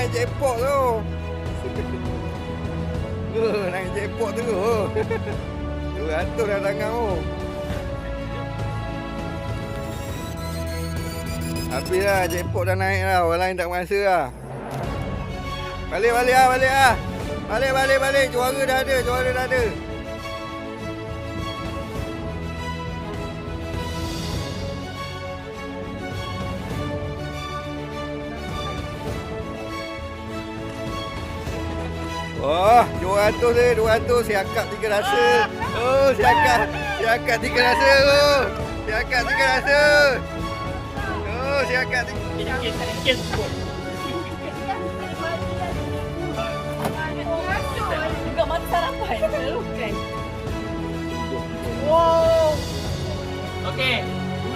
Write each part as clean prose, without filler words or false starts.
naik jackpot tu. Naik jackpot tu. 200 dah tangan tu. Habis dah, jackpot dah naik dah. Orang lain tak merasa lah. Balik lah. Balik. Juara dah ada. Oh, 200 siakap 3 rasa. Oh, siakap 3 rasa. Oh, siakap 3 rasa. Oh, siakap 3. Juga mata sarapan kan. Wow. Okey,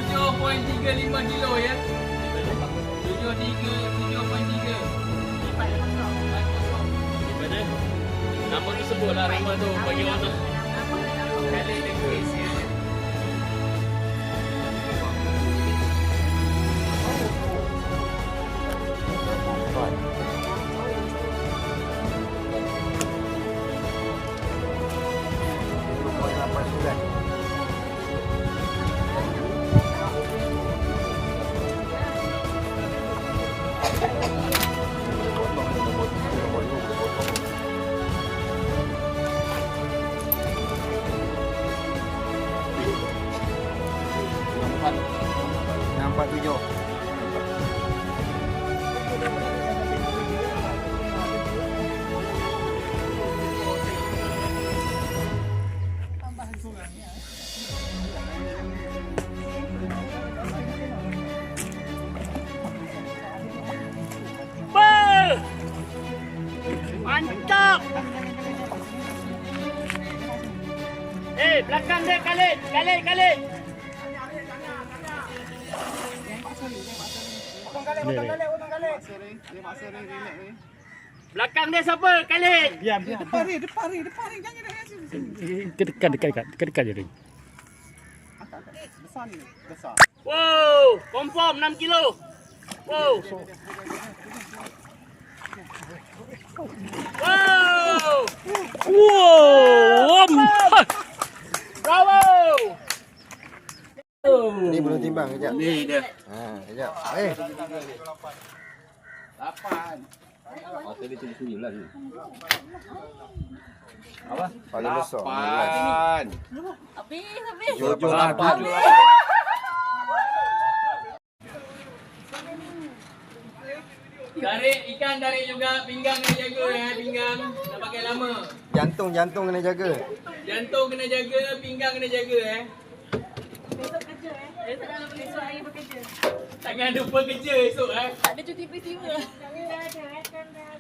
7.35 kilo ya. 7.3. Nama tu sebutlah nama tu bagi orang tu. Kali negeri sia. Nampak 7. Mantap. Belakang dia Khalid. Belakang dia siapa? Khalid. Diam. Depan ni. Jangan dekat je ring. Besar. Wow, confirm 6 kilo. Wow. Bravo. Ni belum timbang kejap. Ni dia. Kejap. 8. Oh, tadi tu sunyi lah ni. Apa? Paling besar. 8. Habis. Jojo 8. Tarik ikan, tarik juga. Pinggang kena jaga ya, pinggang. Tak pakai lama. Jantung kena jaga. Jantung kena jaga, pinggang kena jaga Besok kerja Besok hari bekerja. Jangan lupa kerja esok Ada cuti peristiwa. Kami dah ada kan dah.